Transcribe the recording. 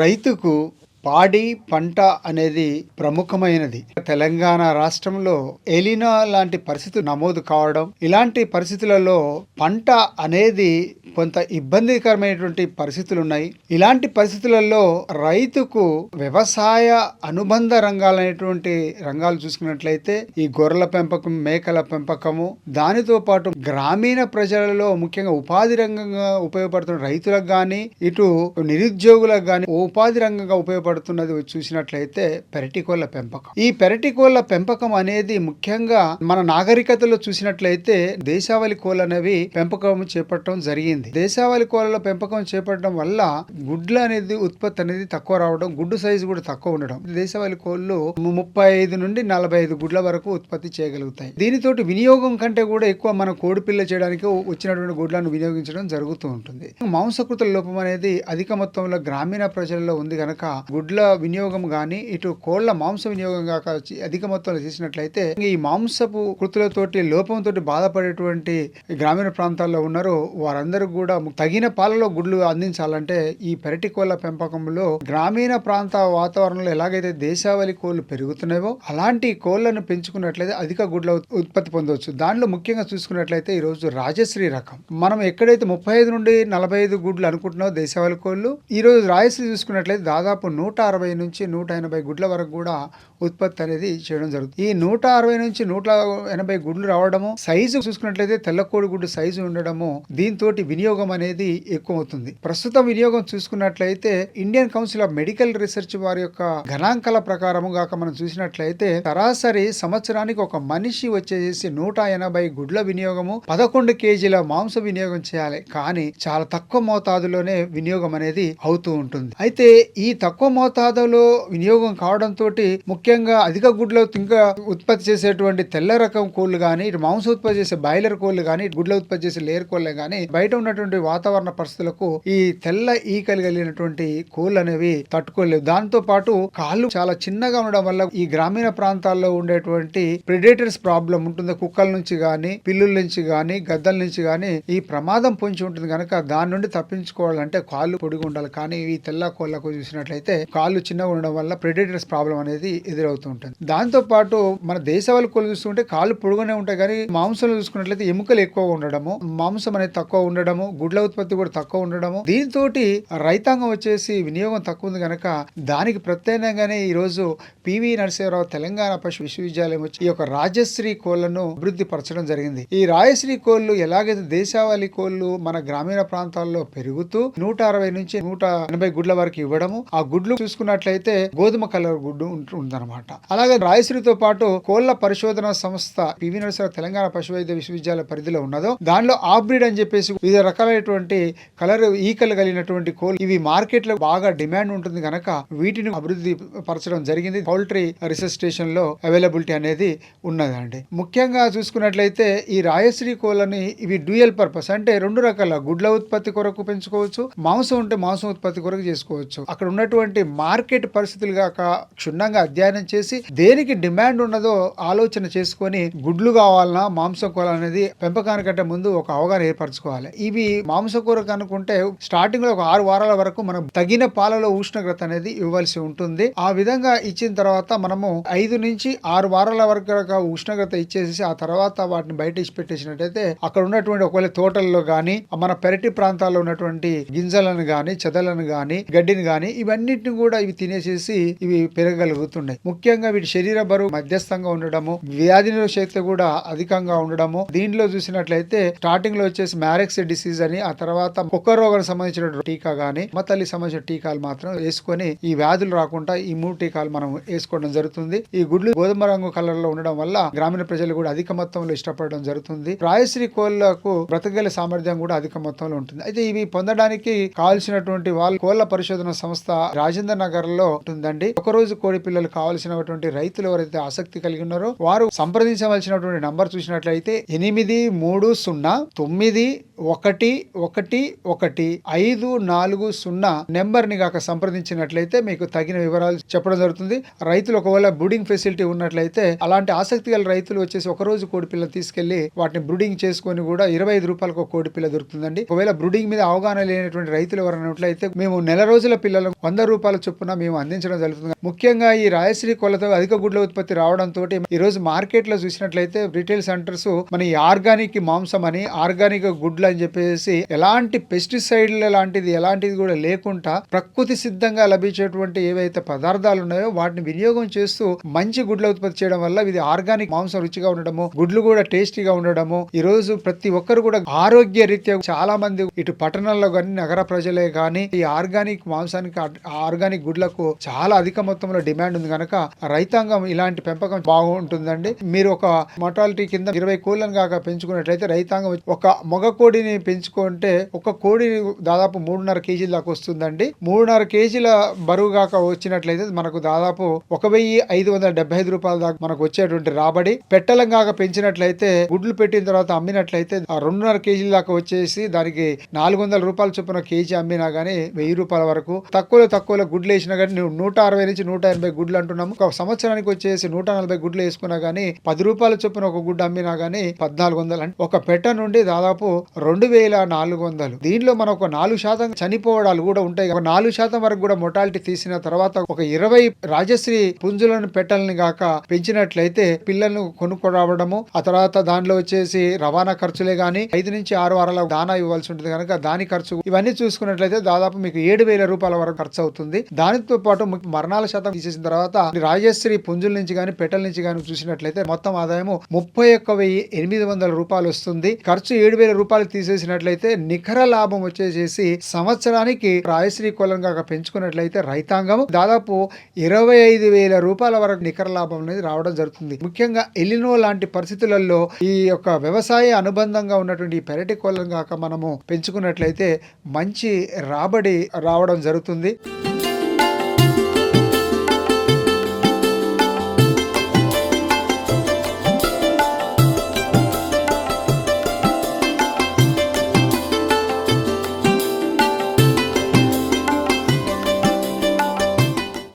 రైతుకు పాడి పంట అనేది ప్రముఖమైనది. తెలంగాణ రాష్ట్రంలో ఎలినో లాంటి పరిస్థితులు నమోదు కావడం, ఇలాంటి పరిస్థితులలో పంట అనేది కొంత ఇబ్బందికరమైనటువంటి పరిస్థితులున్నాయి. ఇలాంటి పరిస్థితులలో రైతుకు వ్యవసాయ అనుబంధ రంగాలైనటువంటి రంగాలు చూసుకున్నట్లయితే ఈ గొర్రెల పెంపకం, మేకల పెంపకము, దానితో పాటు గ్రామీణ ప్రజలలో ముఖ్యంగా ఉపాధి రంగంగా ఉపయోగపడుతున్న రైతులకు గాని, ఇటు నిరుద్యోగులకు గాని ఉపాధి రంగంగా ఉపయోగపడుతున్నది చూసినట్లయితే పెరటి కోళ్ల పెంపకం. ఈ పెరటి కోళ్ల పెంపకం అనేది ముఖ్యంగా మన నాగరికతలో చూసినట్లయితే దేశావళి కోళ్ళు అనేవి పెంపకం చేపట్టడం జరిగింది. దేశావళి కోళ్ల పెంపకం చేపట్టడం వల్ల గుడ్లు అనేది ఉత్పత్తి అనేది తక్కువ రావడం, గుడ్డు సైజు కూడా తక్కువ ఉండడం. దేశావళి కోళ్లు 35 నుండి 45 గుడ్ల వరకు ఉత్పత్తి చేయగలుగుతాయి. దీనితోటి వినియోగం కంటే కూడా ఎక్కువ మన కోడిపిల్ల చేయడానికి వచ్చినటువంటి గుడ్లను వినియోగించడం జరుగుతూ ఉంటుంది. మాంసకృతుల లోపం అనేది అధిక మొత్తంలో గ్రామీణ ప్రజల్లో ఉంది కనుక గుడ్ల వినియోగం గాని, ఇటు కోళ్ల మాంస వినియోగం గాక అధిక మొత్తంలో చేసినట్లయితే ఈ మాంసపు కృతులతోటి లోపంతో బాధపడేటువంటి గ్రామీణ ప్రాంతాల్లో ఉన్నారో వారందరూ కూడా తగిన పాలలో గుడ్లు అందించాలంటే ఈ పెరటి కోళ్ల పెంపకంలో గ్రామీణ ప్రాంత వాతావరణంలో ఎలాగైతే దేశావళి కోళ్లు పెరుగుతున్నాయో అలాంటి కోళ్లను పెంచుకున్నట్లయితే అధిక గుడ్ల ఉత్పత్తి పొందవచ్చు. దానిలో ముఖ్యంగా చూసుకున్నట్లయితే ఈ రోజు రాజశ్రీ రకం, మనం ఎక్కడైతే 35 నుండి 45 గుడ్లు అనుకుంటున్నామో దేశావళి కోళ్లు, ఈ రోజు రాజశ్రీ చూసుకున్నట్లయితే దాదాపు 160 నుంచి 180 గుడ్ల వరకు కూడా ఉత్పత్తి అనేది చేయడం జరుగుతుంది. ఈ 160 నుంచి 180 గుడ్లు రావడము, సైజు చూసుకున్నట్లయితే తెల్లకోడి గుడ్డు సైజు ఉండడము, దీంతో వినియోగం అనేది ఎక్కువ అవుతుంది. ప్రస్తుతం వినియోగం చూసుకున్నట్లయితే Indian council of medical research వారి యొక్క గణాంకాల ప్రకారము గాక మనం చూసినట్లయితే సరాసరి సంవత్సరానికి ఒక మనిషి వచ్చేసి 180 గుడ్ల వినియోగము, 11 కేజీల మాంస వినియోగం చేయాలి. కానీ చాలా తక్కువ మోతాదులోనే వినియోగం అనేది అవుతూ ఉంటుంది. అయితే ఈ తక్కువ మోతాదులో వినియోగం కావడంతో ముఖ్యంగా అధిక గుడ్ల ఇంకా ఉత్పత్తి చేసేటువంటి తెల్ల రకం కోళ్లు గాని, ఇటు మాంసం ఉత్పత్తి చేసే బాయిలర్ కోళ్లు గాని, గుడ్ల ఉత్పత్తి చేసే లేయర్ కోళ్లే గాని బయట ఉన్నటువంటి వాతావరణ పరిస్థితులకు ఈ తెల్ల ఈకలు కలిగినటువంటి కోళ్లు అనేవి తట్టుకోలేవు. దాంతో పాటు కాళ్ళు చాలా చిన్నగా ఉండడం వల్ల ఈ గ్రామీణ ప్రాంతాల్లో ఉండేటువంటి ప్రెడేటర్స్ ప్రాబ్లం ఉంటుంది. కుక్కల నుంచి గాని, పిల్లుల నుంచి గాని, గద్దల నుంచి గాని ఈ ప్రమాదం పొంచి ఉంటుంది కనుక దాని నుండి తప్పించుకోవాలంటే కాళ్ళు పొడిగి ఉండాలి. కానీ ఈ తెల్ల కోళ్లకు చూసినట్లయితే కాళ్ళు చిన్నగా ఉండడం వల్ల ప్రెడేటర్స్ ప్రాబ్లం అనేది ఎదురవుతూ ఉంటుంది. దాంతో పాటు మన దేశవాళీ కోళ్ళు చూసుకుంటే కాళ్ళు పొడుగునే ఉంటాయి, కానీ మాంసంలో చూసుకున్నట్లయితే ఎముకలు ఎక్కువ ఉండడము, మాంసం అనేది తక్కువ ఉండడము, గుడ్ల ఉత్పత్తి కూడా తక్కువ ఉండడము, దీంతో రైతాంగం వచ్చేసి వినియోగం తక్కువ ఉంది కనుక దానికి ప్రత్యేకంగానే ఈ రోజు పివి నరసింహారావు తెలంగాణ పశు విశ్వవిద్యాలయం వచ్చి ఈ యొక్క రాజశ్రీ కోళ్లను అభివృద్ధి పరచడం జరిగింది. ఈ రాజశ్రీ కోళ్లు ఎలాగైతే దేశావళి కోళ్లు మన గ్రామీణ ప్రాంతాల్లో పెరుగుతూ 160 నుంచి 180 గుడ్ల వరకు ఇవ్వడము, ఆ గుడ్లు చూసుకున్నట్లయితే గోధుమ కలర్ గుడ్డు ఉందన్నమాట. అలాగే రాయశ్రీతో పాటు కోళ్ల పరిశోధన సంస్థ పివి నరసింహారావు తెలంగాణ పశు వైద్య విశ్వవిద్యాలయ పరిధిలో ఉన్నదో దానిలో ఆబ్రిడ్ అని చెప్పేసి వివిధ రకాలైనటువంటి కలర్ ఈకలు కలిగినటువంటి కోళ్లు, ఇవి మార్కెట్ లో బాగా డిమాండ్ ఉంటుంది కనుక వీటిని అభివృద్ధి పరచడం జరిగింది. పౌల్ట్రీ రీసెర్చ్ స్టేషన్ లో అవైలబిలిటీ అనేది ఉన్నదండి. ముఖ్యంగా చూసుకున్నట్లయితే ఈ రాయశ్రీ కోళ్ళని ఇవి డ్యూయల్ పర్పస్, అంటే రెండు రకాల గుడ్ల ఉత్పత్తి కొరకు పెంచుకోవచ్చు, మాంసం ఉంటే మాంసం ఉత్పత్తి కొరకు చేసుకోవచ్చు. అక్కడ ఉన్నటువంటి మార్కెట్ పరిస్థితులు గాక క్షుణ్ణంగా అధ్యయనం చేసి దేనికి డిమాండ్ ఉన్నదో ఆలోచన చేసుకొని గుడ్లు కావాలన్నా మాంసం కోవాలనేది పెంపకానికంటే ముందు ఒక అవగాహన ఏర్పరచుకోవాలి. ఇవి మాంసం కొరకు అనుకుంటే స్టార్టింగ్ లో ఒక 6 వారాల వరకు మనం తగిన పాలలో ఉష్ణోగ్రత అనేది ఇవ్వాల్సి ఉంటుంది. ఆ విధంగా ఇచ్చిన తర్వాత మనము 5 నుంచి 6 వారాల వరకు ఉష్ణోగ్రత ఇచ్చేసి ఆ తర్వాత వాటిని బయట ఇచ్చిపెట్టేసినట్టయితే అక్కడ ఉన్నటువంటి ఒకవేళ తోటల్లో గాని, మన పెరటి ప్రాంతాల్లో ఉన్నటువంటి గింజలను గాని, చెదలను గాని, గడ్డిని గాని ఇవన్నిటిని కూడా ఇవి తినేసేసి ఇవి పెరగలుగుతున్నాయి. ముఖ్యంగా వీటి శరీర బరువు మధ్యస్థంగా ఉండడము, వ్యాధి నిరోధక శక్తి కూడా అధికంగా ఉండడము. దీనిలో చూసినట్లయితే స్టార్టింగ్ లో వచ్చేసి మ్యారెక్స్ డిసీజ్ అని, ఆ తర్వాత కుక్క రోగానికి సంబంధించిన టీకా గాని, మతల్లికి సంబంధించిన టీకాలు మాత్రం వేసుకొని ఈ వ్యాధులు రాకుండా ఈ 3 టీకాలు మనం వేసుకోవడం జరుగుతుంది. ఈ గుడ్లు గోధుమ రంగు కలర్ లో ఉండడం వల్ల గ్రామీణ ప్రజలు కూడా అధిక మొత్తంలో ఇష్టపడడం జరుగుతుంది. రాయశ్రీ కోళ్లకు బ్రతకగల సామర్థ్యం కూడా అధిక మొత్తంలో ఉంటుంది. అయితే ఇవి పొందడానికి కావాల్సినటువంటి వాళ్ళు కోళ్ల పరిశోధన సంస్థ రాజ రాజేంద్ర నగర్ లో ఉంటుందండి. ఒకరోజు కోడి పిల్లలు కావాల్సినటువంటి రైతులు ఎవరైతే ఆసక్తి కలిగి ఉన్నారో వారు సంప్రదించవలసినటువంటి నంబర్ చూసినట్లయితే 8309111540 నెంబర్ ని గాక సంప్రదించినట్లయితే మీకు తగిన వివరాలు చెప్పడం జరుగుతుంది. రైతులు ఒకవేళ బ్రూడింగ్ ఫెసిలిటీ ఉన్నట్లయితే అలాంటి ఆసక్తి గల రైతులు వచ్చేసి ఒకరోజు కోడి పిల్లలు తీసుకెళ్లి వాటిని బ్రూడింగ్ చేసుకొని కూడా 25 రూపాయలకు ఒక కోడి పిల్ల దొరుకుతుందండి. ఒకవేళ బ్రూడింగ్ మీద అవగాహన లేనటువంటి రైతులు ఎవరైనా ఉన్నట్లయితే మేము నెల రోజుల పిల్లలు 100 రూపాయల చొప్పున మేము అందించడం జరుగుతుంది. ముఖ్యంగా ఈ రాయశ్రీ కోళ్లతో అధిక గుడ్ల ఉత్పత్తి రావడంతో ఈ రోజు మార్కెట్ లో చూసినట్లయితే రిటైల్ సెంటర్స్ మన ఈ ఆర్గానిక్ మాంసం అని, ఆర్గానిక్ గుడ్లు అని చెప్పేసి ఎలాంటి పెస్టిసైడ్ల లాంటిది ఎలాంటిది కూడా లేకుండా ప్రకృతి సిద్ధంగా లభించేటువంటి ఏవైతే పదార్థాలు ఉన్నాయో వాటిని వినియోగం చేస్తూ మంచి గుడ్ల ఉత్పత్తి చేయడం వల్ల ఇది ఆర్గానిక్ మాంసం రుచిగా ఉండడము, గుడ్లు కూడా టేస్టీగా ఉండడము, ఈ రోజు ప్రతి ఒక్కరు కూడా ఆరోగ్య రీత్యా చాలా మంది ఇటు పట్టణాల్లో కానీ నగర ప్రజలే కానీ ఈ ఆర్గానిక్ మాంసానికి ఆర్గానిక్ గుడ్లకు చాలా అధిక మొత్తంలో డిమాండ్ ఉంది కనుక రైతాంగం ఇలాంటి పెంపకం బాగుంటుందండి. మీరు ఒక మొటాలిటీ కింద 20 కోళ్లను కాక పెంచుకున్నట్లయితే రైతాంగం ఒక మగ కోడిని పెంచుకుంటే ఒక కోడి దాదాపు 3.5 కేజీల దాకా వస్తుందండి. 3.5 కేజీల బరువు కాక వచ్చినట్లయితే మనకు దాదాపు 1575 రూపాయల దాకా మనకు వచ్చేటువంటి రాబడి. పెట్టలం కాక పెంచినట్లయితే గుడ్లు పెట్టిన తర్వాత అమ్మినట్లయితే 2.5 కేజీల దాకా వచ్చేసి దానికి 400 రూపాయల చొప్పున కేజీ అమ్మినా గానీ 1000 రూపాయల వరకు, తక్కువలో గుడ్లు వేసినా కానీ 160 నుంచి 180 గుడ్లు అంటున్నాము. ఒక సంవత్సరానికి వచ్చేసి 140 గుడ్లు వేసుకున్నా గానీ 10 రూపాయల చొప్పున ఒక గుడ్డు అమ్మినా గానీ 1400 అంటే ఒక పెట్ట నుండి దాదాపు 2400. దీనిలో మనం ఒక 4% చనిపోవడాలు కూడా ఉంటాయి. ఒక 4% వరకు కూడా మొటాలిటీ తీసిన తర్వాత ఒక 20 రాజశ్రీ పుంజులను పెట్టాలని గాక పెంచినట్లయితే పిల్లలను కొనుక్కోవడము, ఆ తర్వాత దానిలో వచ్చేసి రవాణా ఖర్చులే గానీ 5 నుంచి 6 వారాల దానా ఇవ్వాల్సి ఉంటుంది కనుక దాని ఖర్చు ఇవన్నీ చూసుకున్నట్లయితే దాదాపు మీకు 7000 రూపాయల వరకు ఖర్చు అవుతుంది. దానితో పాటు మరణాల శాతం తీసేసిన తర్వాత రాజశ్రీ పుంజుల నుంచి గానీ పెట్టల నుంచి గానీ చూసినట్లయితే మొత్తం ఆదాయము 31,800 రూపాయలు వస్తుంది. ఖర్చు 7,000 రూపాయలు తీసేసినట్లయితే నికర లాభం వచ్చేసి సంవత్సరానికి రాజశ్రీ కోళ్ళను కాక పెంచుకున్నట్లయితే రైతాంగం దాదాపు 25,000 రూపాయల వరకు నికర లాభం అనేది రావడం జరుగుతుంది. ముఖ్యంగా ఎలినో లాంటి పరిస్థితులలో ఈ యొక్క వ్యవసాయ అనుబంధంగా ఉన్నటువంటి పెరటి కోళ్ళను కాక మనము పెంచుకున్నట్లయితే మంచి రాబడి రావడం జరుగుతుంది.